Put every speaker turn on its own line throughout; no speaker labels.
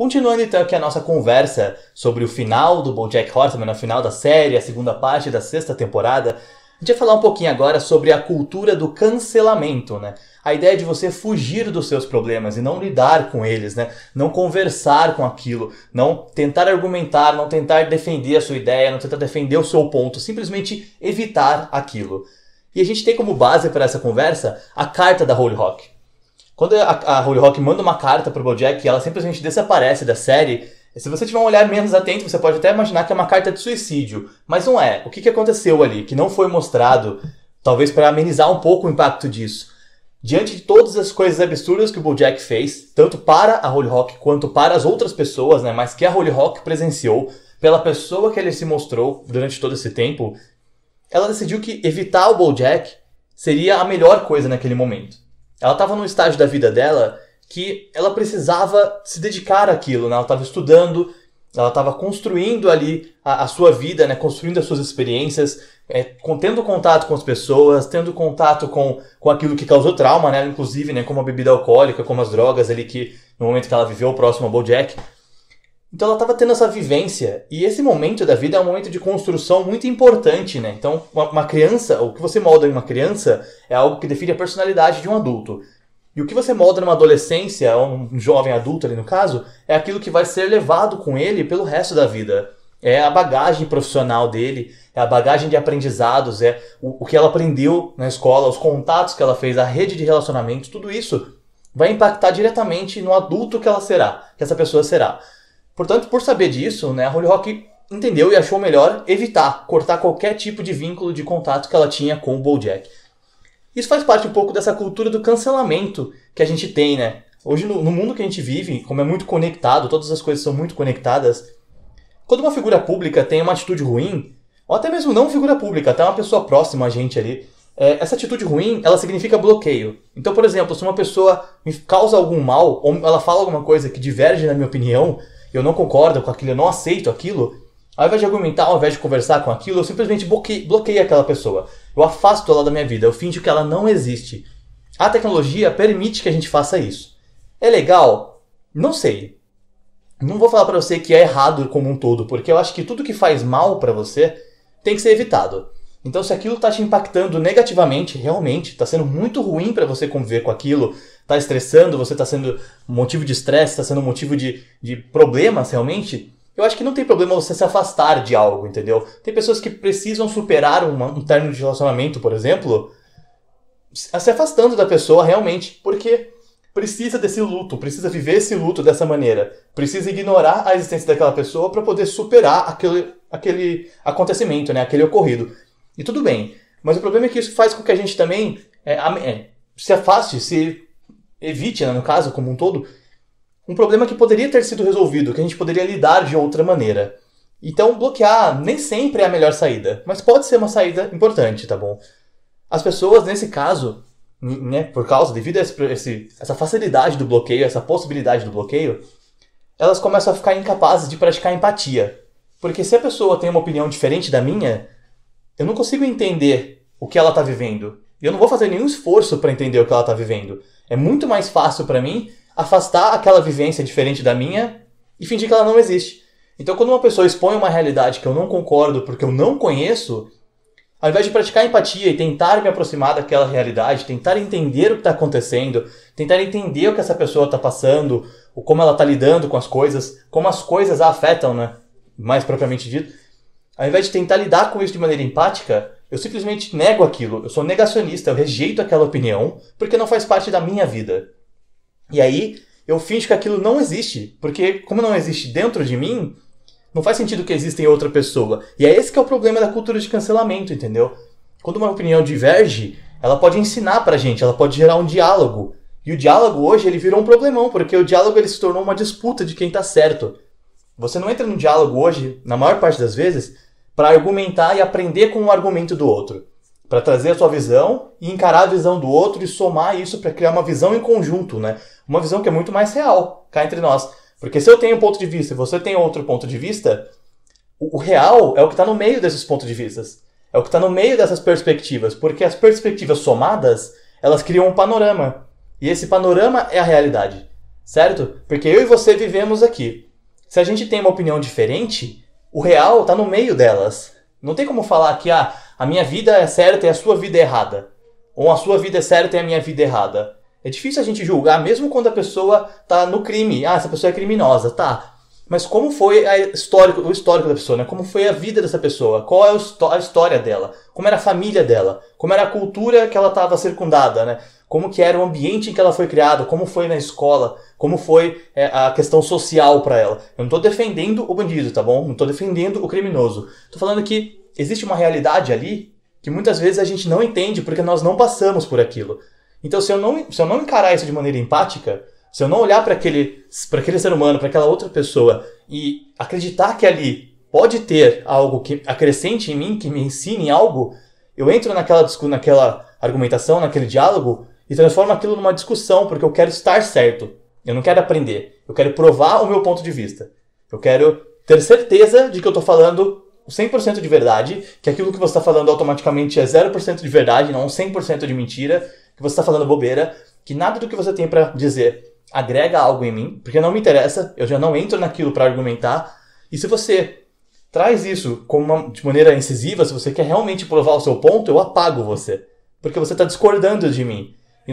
Continuando então aqui a nossa conversa sobre o final do BoJack Horseman, no final da série, a segunda parte da 6ª temporada, a gente vai falar um pouquinho agora sobre a cultura do cancelamento, né? A ideia de você fugir dos seus problemas e não lidar com eles, né? Não conversar com aquilo, não tentar argumentar, não tentar defender a sua ideia, não tentar defender o seu ponto, simplesmente evitar aquilo. E a gente tem como base para essa conversa a carta da Hollyhock. Quando a Hollyhock manda uma carta pro BoJack e ela simplesmente desaparece da série, se você tiver um olhar menos atento, você pode até imaginar que é uma carta de suicídio. Mas não é. O que aconteceu ali? Que não foi mostrado, talvez para amenizar um pouco o impacto disso. Diante de todas as coisas absurdas que o BoJack fez, tanto para a Hollyhock quanto para as outras pessoas, né, mas que a Hollyhock presenciou, pela pessoa que ele se mostrou durante todo esse tempo, ela decidiu que evitar o BoJack seria a melhor coisa naquele momento. Ela estava num estágio da vida dela que ela precisava se dedicar àquilo, né? Ela estava estudando, ela estava construindo ali a sua vida, né? Construindo as suas experiências, tendo contato com as pessoas, tendo contato com aquilo que causou trauma, né? Inclusive, né? Como a bebida alcoólica, como as drogas ali que no momento que ela viveu próximo ao BoJack. Então ela estava tendo essa vivência, e esse momento da vida é um momento de construção muito importante, né? Então uma criança, o que você molda em uma criança é algo que define a personalidade de um adulto. E o que você molda numa adolescência, ou um jovem adulto ali no caso, é aquilo que vai ser levado com ele pelo resto da vida. É a bagagem profissional dele, é a bagagem de aprendizados, é o que ela aprendeu na escola, os contatos que ela fez, a rede de relacionamentos, tudo isso vai impactar diretamente no adulto que ela será, que essa pessoa será. Portanto, por saber disso, né, a Hollyhock entendeu e achou melhor evitar, cortar qualquer tipo de vínculo de contato que ela tinha com o BoJack. Isso faz parte um pouco dessa cultura do cancelamento que a gente tem, né? Hoje, no mundo que a gente vive, como é muito conectado, todas as coisas são muito conectadas, quando uma figura pública tem uma atitude ruim, ou até mesmo não figura pública, até uma pessoa próxima a gente ali, essa atitude ruim, ela significa bloqueio. Então, por exemplo, se uma pessoa me causa algum mal, ou ela fala alguma coisa que diverge na minha opinião, eu não concordo com aquilo, eu não aceito aquilo, ao invés de argumentar, ao invés de conversar com aquilo, eu simplesmente bloqueio aquela pessoa. Eu afasto ela da minha vida, eu finjo que ela não existe. A tecnologia permite que a gente faça isso. É legal? Não sei. Não vou falar pra você que é errado como um todo, porque eu acho que tudo que faz mal pra você tem que ser evitado. Então, se aquilo tá te impactando negativamente, realmente, tá sendo muito ruim pra você conviver com aquilo, tá estressando, você tá sendo motivo de estresse, tá sendo motivo de problemas realmente, eu acho que não tem problema você se afastar de algo, entendeu? Tem pessoas que precisam superar um término de relacionamento, por exemplo, se afastando da pessoa realmente, porque precisa desse luto, precisa viver esse luto dessa maneira, precisa ignorar a existência daquela pessoa para poder superar aquele acontecimento, né? Aquele ocorrido. E tudo bem, mas o problema é que isso faz com que a gente também se afaste, se evite, né, no caso, como um todo, um problema que poderia ter sido resolvido, que a gente poderia lidar de outra maneira. Então, bloquear nem sempre é a melhor saída, mas pode ser uma saída importante, tá bom? As pessoas, nesse caso, né, por causa, devido a essa facilidade do bloqueio, essa possibilidade do bloqueio, elas começam a ficar incapazes de praticar empatia. Porque se a pessoa tem uma opinião diferente da minha, eu não consigo entender o que ela está vivendo. E eu não vou fazer nenhum esforço para entender o que ela está vivendo. É muito mais fácil para mim afastar aquela vivência diferente da minha e fingir que ela não existe. Então, quando uma pessoa expõe uma realidade que eu não concordo porque eu não conheço, ao invés de praticar empatia e tentar me aproximar daquela realidade, tentar entender o que está acontecendo, tentar entender o que essa pessoa está passando, ou como ela está lidando com as coisas, como as coisas a afetam, né? Mais propriamente dito, ao invés de tentar lidar com isso de maneira empática, eu simplesmente nego aquilo, eu sou negacionista, eu rejeito aquela opinião, porque não faz parte da minha vida. E aí, eu finjo que aquilo não existe, porque como não existe dentro de mim, não faz sentido que exista em outra pessoa. E é esse que é o problema da cultura de cancelamento, entendeu? Quando uma opinião diverge, ela pode ensinar pra gente, ela pode gerar um diálogo. E o diálogo hoje, ele virou um problemão, porque o diálogo ele se tornou uma disputa de quem tá certo. Você não entra no diálogo hoje, na maior parte das vezes, para argumentar e aprender com o argumento do outro. Para trazer a sua visão e encarar a visão do outro e somar isso para criar uma visão em conjunto, né? Uma visão que é muito mais real, cá entre nós. Porque se eu tenho um ponto de vista e você tem outro ponto de vista, o real é o que está no meio desses pontos de vista. É o que está no meio dessas perspectivas. Porque as perspectivas somadas, elas criam um panorama. E esse panorama é a realidade. certo? Porque eu e você vivemos aqui. Se a gente tem uma opinião diferente, o real tá no meio delas. Não tem como falar que a minha vida é certa e a sua vida é errada. Ou a sua vida é certa e a minha vida é errada. É difícil a gente julgar, mesmo quando a pessoa tá no crime. Essa pessoa é criminosa, tá. Mas como foi o histórico da pessoa, né? Como foi a vida dessa pessoa? Qual é a história dela? Como era a família dela? Como era a cultura que ela estava circundada, né? Como que era o ambiente em que ela foi criada? Como foi na escola? Como foi a questão social para ela? Eu não estou defendendo o bandido, tá bom? Não estou defendendo o criminoso. Estou falando que existe uma realidade ali que muitas vezes a gente não entende porque nós não passamos por aquilo. Então, se eu não encarar isso de maneira empática, se eu não olhar para aquele ser humano, para aquela outra pessoa e acreditar que ali pode ter algo que acrescente em mim, que me ensine algo, eu entro naquela argumentação, naquele diálogo e transformo aquilo numa discussão, porque eu quero estar certo. Eu não quero aprender. Eu quero provar o meu ponto de vista. Eu quero ter certeza de que eu estou falando 100% de verdade, que aquilo que você está falando automaticamente é 0% de verdade, não 100% de mentira, que você está falando bobeira, que nada do que você tem para dizer agrega algo em mim, porque não me interessa, eu já não entro naquilo para argumentar. E se você traz isso de maneira incisiva, se você quer realmente provar o seu ponto, eu apago você, porque você está discordando de mim. E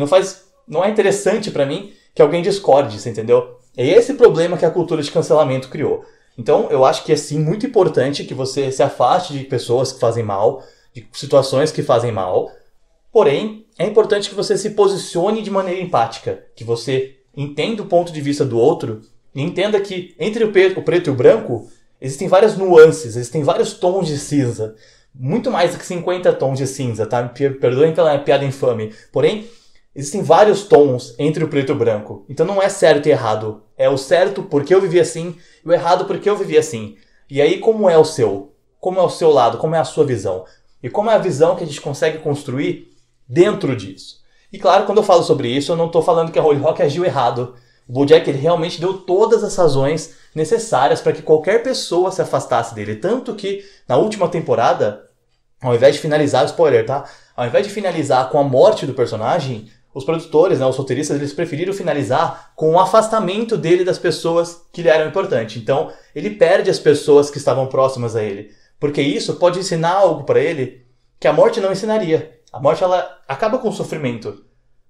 não é interessante para mim que alguém discorde, você entendeu? É esse problema que a cultura de cancelamento criou. Então, eu acho que é sim muito importante que você se afaste de pessoas que fazem mal, de situações que fazem mal. Porém, é importante que você se posicione de maneira empática, que você entenda o ponto de vista do outro e entenda que entre o preto e o branco existem várias nuances, existem vários tons de cinza. Muito mais do que 50 tons de cinza, tá? Perdoem pela piada infame. Porém, existem vários tons entre o preto e o branco. Então não é certo e errado. É o certo porque eu vivi assim e o errado porque eu vivi assim. E aí como é o seu? Como é o seu lado? Como é a sua visão? E como é a visão que a gente consegue construir dentro disso? E claro, quando eu falo sobre isso, eu não estou falando que a Hollyhock agiu errado. O BoJack ele realmente deu todas as razões necessárias para que qualquer pessoa se afastasse dele. Tanto que na última temporada, ao invés de finalizar, spoiler, tá? Ao invés de finalizar com a morte do personagem, os produtores, né, os roteiristas, eles preferiram finalizar com o afastamento dele das pessoas que lhe eram importantes. Então, ele perde as pessoas que estavam próximas a ele. Porque isso pode ensinar algo para ele que a morte não ensinaria. A morte, ela acaba com o sofrimento.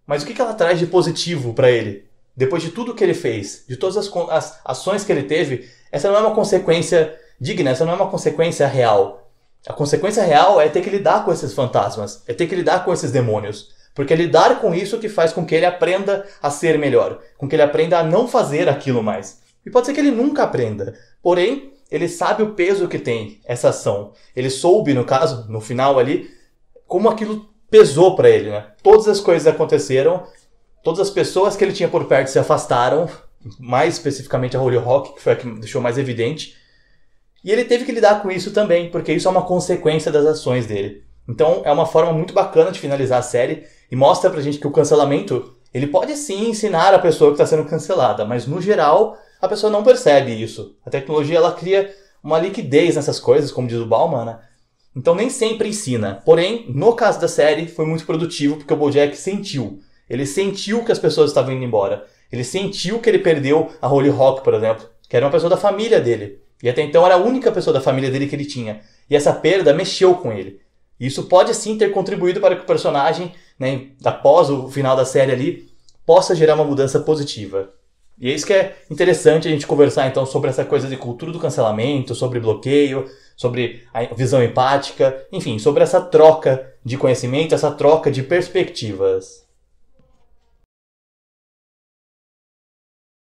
Mas o que ela traz de positivo para ele? Depois de tudo que ele fez, de todas as ações que ele teve, essa não é uma consequência digna, essa não é uma consequência real. A consequência real é ter que lidar com esses fantasmas, é ter que lidar com esses demônios. Porque é lidar com isso que faz com que ele aprenda a ser melhor, com que ele aprenda a não fazer aquilo mais. E pode ser que ele nunca aprenda, porém, ele sabe o peso que tem essa ação. Ele soube, no caso, no final ali, como aquilo pesou para ele, né? Todas as coisas aconteceram, todas as pessoas que ele tinha por perto se afastaram, mais especificamente a Hollyhock, que foi a que deixou mais evidente. E ele teve que lidar com isso também, porque isso é uma consequência das ações dele. Então é uma forma muito bacana de finalizar a série e mostra pra gente que o cancelamento, ele pode sim ensinar a pessoa que está sendo cancelada, mas no geral a pessoa não percebe isso. A tecnologia ela cria uma liquidez nessas coisas, como diz o Bauman, né? Então nem sempre ensina. Porém, no caso da série, foi muito produtivo porque o BoJack sentiu. Ele sentiu que as pessoas estavam indo embora. Ele sentiu que ele perdeu a Hollyhock, por exemplo, que era uma pessoa da família dele. E até então era a única pessoa da família dele que ele tinha. E essa perda mexeu com ele. E isso pode sim ter contribuído para que o personagem, né, após o final da série ali, possa gerar uma mudança positiva. E é isso que é interessante a gente conversar então sobre essa coisa de cultura do cancelamento, sobre bloqueio, sobre a visão empática, enfim, sobre essa troca de conhecimento, essa troca de perspectivas.